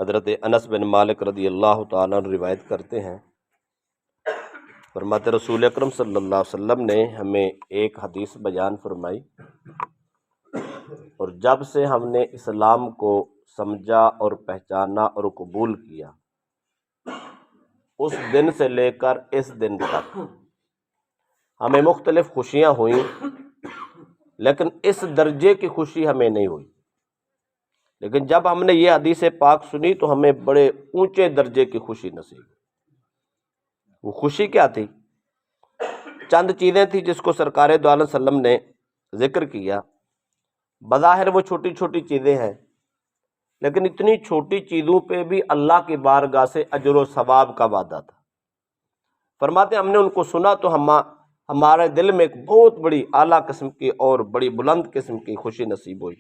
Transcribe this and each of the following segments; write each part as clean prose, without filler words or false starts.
حضرت انس بن مالک رضی اللہ تعالیٰ عنہ روایت کرتے ہیں، فرماتے رسول اکرم صلی اللہ علیہ وسلم نے ہمیں ایک حدیث بیان فرمائی، اور جب سے ہم نے اسلام کو سمجھا اور پہچانا اور قبول کیا، اس دن سے لے کر اس دن تک ہمیں مختلف خوشیاں ہوئیں، لیکن اس درجے کی خوشی ہمیں نہیں ہوئی۔ لیکن جب ہم نے یہ حدیث پاک سنی تو ہمیں بڑے اونچے درجے کی خوشی نصیب ہوئی۔ وہ خوشی کیا تھی؟ چند چیزیں تھیں جس کو سرکار دو عالم وسلم نے ذکر کیا۔ بظاہر وہ چھوٹی چھوٹی چیزیں ہیں، لیکن اتنی چھوٹی چیزوں پہ بھی اللہ کی بارگاہ سے اجر و ثواب کا وعدہ تھا۔ فرماتے ہم نے ان کو سنا تو ہمارے دل میں ایک بہت بڑی اعلیٰ قسم کی اور بڑی بلند قسم کی خوشی نصیب ہوئی۔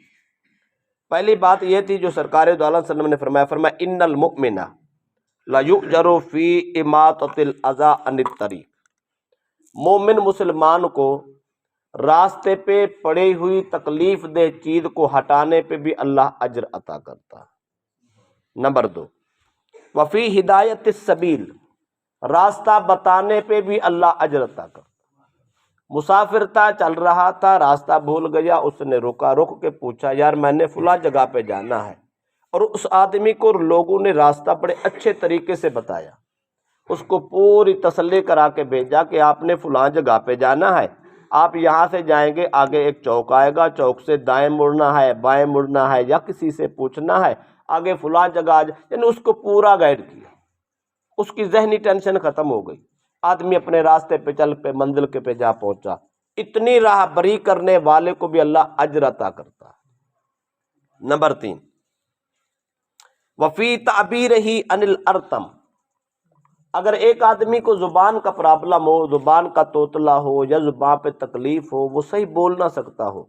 پہلی بات یہ تھی جو سرکار دو عالم وسلم نے فرمایا ان المؤمن لیؤجر فی اماطۃ الاذی عن الطریق، مومن مسلمان کو راستے پہ پڑی ہوئی تکلیف دہ چیز کو ہٹانے پہ بھی اللہ اجر عطا کرتا ہے۔ نمبر 2، وفی ہدایت السبیل، راستہ بتانے پہ بھی اللہ اجر عطا کرتا ہے۔ مسافر تھا، چل رہا تھا، راستہ بھول گیا، اس نے رک کے پوچھا یار میں نے فلاں جگہ پہ جانا ہے، اور اس آدمی کو لوگوں نے راستہ بڑے اچھے طریقے سے بتایا، اس کو پوری تسلی کرا کے بھیجا کہ آپ نے فلاں جگہ پہ جانا ہے، آپ یہاں سے جائیں گے، آگے ایک چوک آئے گا، چوک سے دائیں مڑنا ہے، بائیں مڑنا ہے، یا کسی سے پوچھنا ہے، آگے فلاں جگہ یعنی اس کو پورا گائیڈ کیا۔ اس کی ذہنی ٹینشن ختم ہو گئی، آدمی اپنے راستے پہ چل پہ منزل کے پہ جا پہنچا۔ اتنی راہ بری کرنے والے کو بھی اللہ اجر عطا کرتا ہے۔ نمبر 3، وفی تعبیرہ عن الارتم، اگر ایک آدمی کو زبان کا پرابلم ہو، زبان کا توتلا ہو، یا زبان پہ تکلیف ہو، وہ صحیح بول نہ سکتا ہو،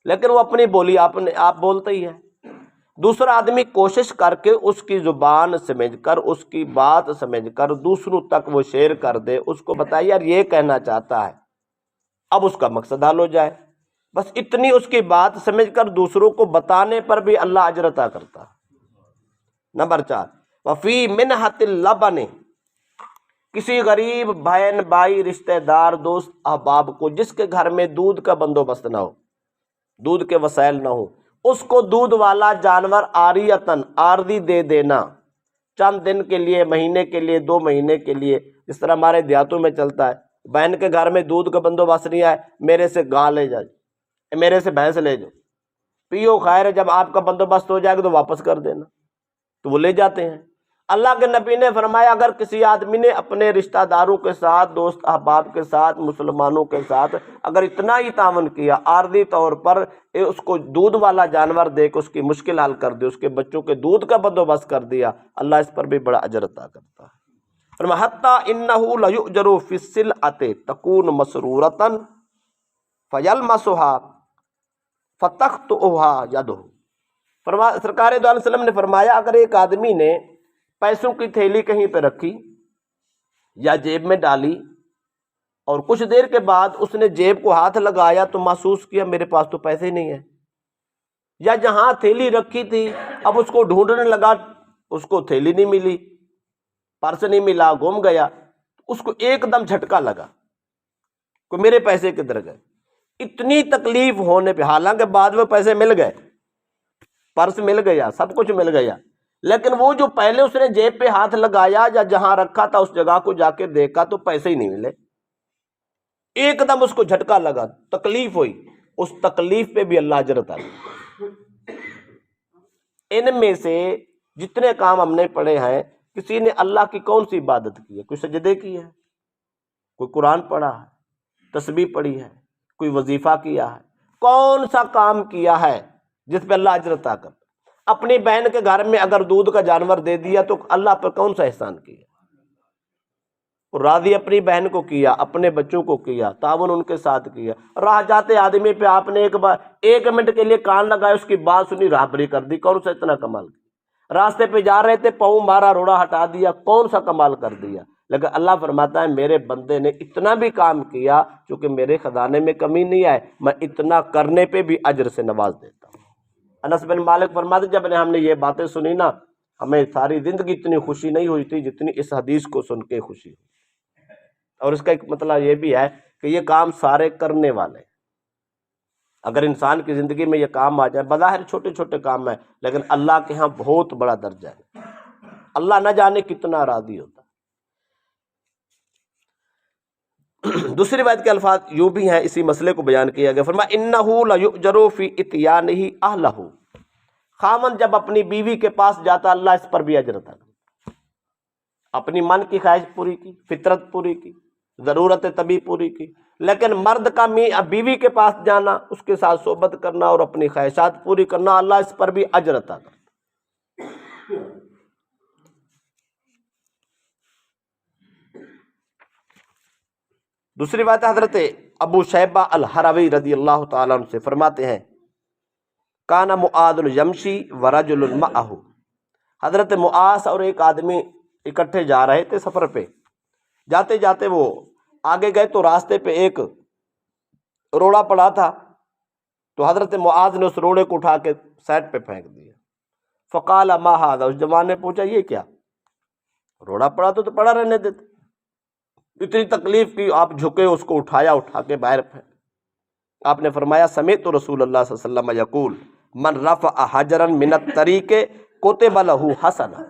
لیکن وہ اپنی بولی آپ بولتا ہی ہے، دوسرا آدمی کوشش کر کے اس کی زبان سمجھ کر، اس کی بات سمجھ کر دوسروں تک وہ شیئر کر دے، اس کو بتائے یار یہ کہنا چاہتا ہے، اب اس کا مقصد حل ہو جائے، بس اتنی اس کی بات سمجھ کر دوسروں کو بتانے پر بھی اللہ اجر عطا کرتا ہے۔ نمبر 4، وفی منحۃ اللبن، کسی غریب بہن بھائی رشتہ دار دوست احباب کو جس کے گھر میں دودھ کا بندوبست نہ ہو، دودھ کے وسائل نہ ہو، اس کو دودھ والا جانور عاریتاً عارضی دے دینا، چند دن کے لیے، مہینے کے لیے، 2 مہینے کے لیے، جس طرح ہمارے دیہاتوں میں چلتا ہے، بہن کے گھر میں دودھ کا بندوبست نہیں ہے، میرے سے گاں لے جائے، میرے سے بھینس لے جاؤ، پیو خیر ہے، جب آپ کا بندوبست ہو جائے گا تو واپس کر دینا، تو وہ لے جاتے ہیں۔ اللہ کے نبی نے فرمایا اگر کسی آدمی نے اپنے رشتہ داروں کے ساتھ، دوست احباب کے ساتھ، مسلمانوں کے ساتھ اگر اتنا ہی تعاون کیا، عارضی طور پر اس کو دودھ والا جانور دے کے اس کی مشکل حل کر دی، اس کے بچوں کے دودھ کا بندوبست کر دیا، اللہ اس پر بھی بڑا اجر عطا کرتا ہے۔ فرمایا حتی انہ لیؤجر فی السلعۃ تکون مسرورۃ فیلمسها فتقطعها یدہ، فرمایا سرکار دو علیہ وسلم نے فرمایا اگر ایک آدمی نے پیسوں کی تھیلی کہیں پہ رکھی یا جیب میں ڈالی، اور کچھ دیر کے بعد اس نے جیب کو ہاتھ لگایا تو محسوس کیا میرے پاس تو پیسے نہیں ہیں، یا جہاں تھیلی رکھی تھی اب اس کو ڈھونڈنے لگا، اس کو تھیلی نہیں ملی، پرس نہیں ملا، گم گیا، اس کو ایک دم جھٹکا لگا کہ میرے پیسے کدھر گئے۔ اتنی تکلیف ہونے پہ، حالانکہ بعد میں پیسے مل گئے، پرس مل گیا، سب کچھ مل گیا، لیکن وہ جو پہلے اس نے جیب پہ ہاتھ لگایا یا جہاں رکھا تھا اس جگہ کو جا کے دیکھا تو پیسے ہی نہیں ملے، ایک دم اس کو جھٹکا لگا، تکلیف ہوئی، اس تکلیف پہ بھی اللہ اجر عطا کرتا۔ ان میں سے جتنے کام ہم نے پڑھے ہیں، کسی نے اللہ کی کون سی عبادت کی ہے؟ کوئی سجدے کی ہے، کوئی قرآن پڑھا ہے، تسبیح پڑھی ہے، کوئی وظیفہ کیا ہے، کون سا کام کیا ہے جس پہ اللہ اجر عطا کرتا؟ اپنی بہن کے گھر میں اگر دودھ کا جانور دے دیا تو اللہ پر کون سا احسان کیا؟ اور راضی اپنی بہن کو کیا، اپنے بچوں کو کیا، تعاون ان کے ساتھ کیا، راہ جاتے آدمی پہ آپ نے ایک منٹ کے لیے کان لگائے، اس کی بات سنی، راہبری کر دی، کون سا اتنا کمال کیا؟ راستے پہ جا رہے تھے، پاؤں مارا، روڑا ہٹا دیا، کون سا کمال کر دیا؟ لیکن اللہ فرماتا ہے میرے بندے نے اتنا بھی کام کیا، چونکہ میرے خزانے میں کمی نہیں آئے، میں اتنا کرنے پہ بھی اجر سے نواز دیتا ہوں۔ انس بن مالک فرماتے جب ہم نے یہ باتیں سنی نا ہمیں ساری زندگی اتنی خوشی نہیں ہوئی تھی جتنی اس حدیث کو سن کے خوشی ہوئی۔ اور اس کا ایک مطلب یہ بھی ہے کہ یہ کام سارے کرنے والے ہیں۔ اگر انسان کی زندگی میں یہ کام آ جائے، بظاہر چھوٹے چھوٹے کام ہیں لیکن اللہ کے ہاں بہت بڑا درجہ ہے، اللہ نہ جانے کتنا راضی ہوتا ہے۔ دوسری روایت کے الفاظ یوں بھی ہیں، اسی مسئلے کو بیان کیا گیا، فرمایا انہ لیؤجر فی اتیانہ اہلہ، خامن جب اپنی بیوی کے پاس جاتا اللہ اس پر بھی اجر عطا کرتا۔ اپنی من کی خواہش پوری کی، فطرت پوری کی، ضرورت طبی پوری کی، لیکن مرد کا بیوی کے پاس جانا، اس کے ساتھ صحبت کرنا اور اپنی خواہشات پوری کرنا، اللہ اس پر بھی اجر عطا کرتا۔ دوسری بات حضرت ابو شیبہ الحروی رضی اللہ تعالیٰ عنہ سے فرماتے ہیں، کان معاذ یمشی ورجل معہ، حضرت معاذ اور ایک آدمی اکٹھے جا رہے تھے سفر پہ، جاتے جاتے وہ آگے گئے تو راستے پہ ایک روڑا پڑا تھا، تو حضرت معاذ نے اس روڑے کو اٹھا کے سائڈ پہ پھینک دیا۔ فقال ما ھذا، اس جوان نے پوچھا یہ کیا؟ روڑا پڑا تو پڑا رہنے دیتے، اتنی تکلیف کی، آپ جھکے اس کو اٹھایا، اٹھا کے باہر پھینک۔ آپ نے فرمایا سمعت رسول اللہ صلی اللہ علیہ وسلم یقول من رفع حجرا من الطریق کتب لہ حسنہ،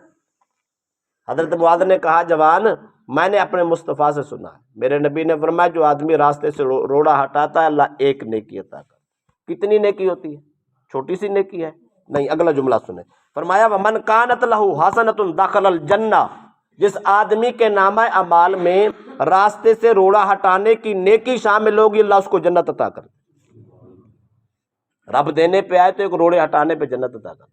حضرت معاذ نے کہا جوان میں نے اپنے مصطفیٰ سے سنا ہے، میرے نبی نے فرمایا جو آدمی راستے سے روڑا ہٹاتا ہے اللہ ایک نیکی عطا کرتا ہے۔ کتنی نیکی ہوتی ہے؟ چھوٹی سی نیکی ہے نہیں، اگلا جملہ سنیں، فرمایا ومن کانت لہ حسنۃ دخل الجنہ، جس آدمی کے نامہ اعمال میں راستے سے روڑا ہٹانے کی نیکی شامل ہوگی اللہ اس کو جنت عطا کرے۔ رب دینے پہ آئے تو ایک روڑے ہٹانے پہ جنت عطا کرے۔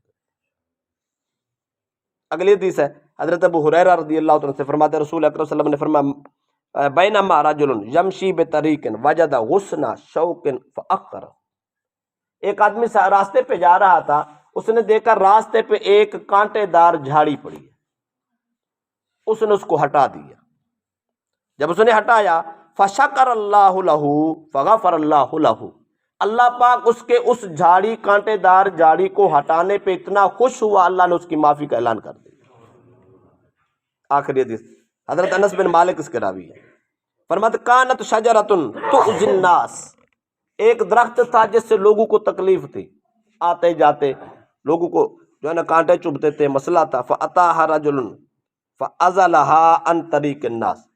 اگلی حدیث ہے حضرت ابو ہریرہ رضی اللہ عنہ سے فرماتے رسول اکرم صلی اللہ علیہ وسلم نے فرمایا بینما رجل یمشی بطریق وجد غصن شوک فاخر، ایک آدمی راستے پہ جا رہا تھا، اس نے دیکھا راستے پہ ایک کانٹے دار جھاڑی پڑی ہے، اس نے اس کو ہٹا دیا۔ جب اس نے ہٹایا فشکر اللہ لہ فغفر اللہ لہ، اللہ پاک اس کے اس جھاڑی کانٹے دار جھاڑی کو ہٹانے پہ اتنا خوش ہوا اللہ نے اس کی معافی کا اعلان کر دیا۔ آخری حدیث حضرت انس بن مالک اس کے راوی ہے، فرماتے کانت شجرۃ تؤذی الناس، ایک درخت تھا جس سے لوگوں کو تکلیف تھی، آتے جاتے لوگوں کو جو ہے نا کانٹے چبھتے تھے، مسئلہ تھا، فاتاها رجل فازلها عن طریق الناس،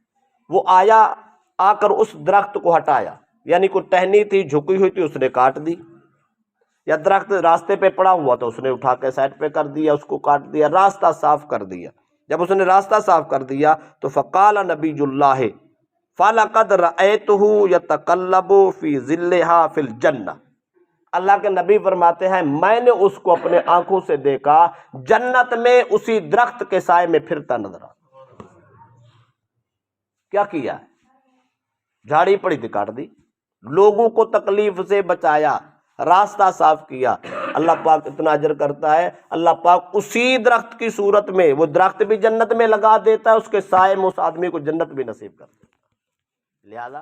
وہ آیا آ کر اس درخت کو ہٹایا، یعنی کوئی ٹہنی تھی جھکی ہوئی تھی اس نے کاٹ دی، یا درخت راستے پہ پڑا ہوا تھا اس نے اٹھا کے سائڈ پہ کر دیا، اس کو کاٹ دیا، راستہ صاف کر دیا۔ جب اس نے راستہ صاف کر دیا تو فقال نبی اللہ فلقد رأیتہ یتقلب فی ظلھا فی الجنہ، اللہ کے نبی فرماتے ہیں میں نے اس کو اپنے آنکھوں سے دیکھا جنت میں اسی درخت کے سائے میں پھرتا نظر آتا۔ کیا کیا؟ جھاڑی پڑی تھی کاٹ دی، لوگوں کو تکلیف سے بچایا، راستہ صاف کیا، اللہ پاک اتنا اجر کرتا ہے، اللہ پاک اسی درخت کی صورت میں، وہ درخت بھی جنت میں لگا دیتا ہے، اس کے سائے میں اس آدمی کو جنت بھی نصیب کرتا ہے۔ لہذا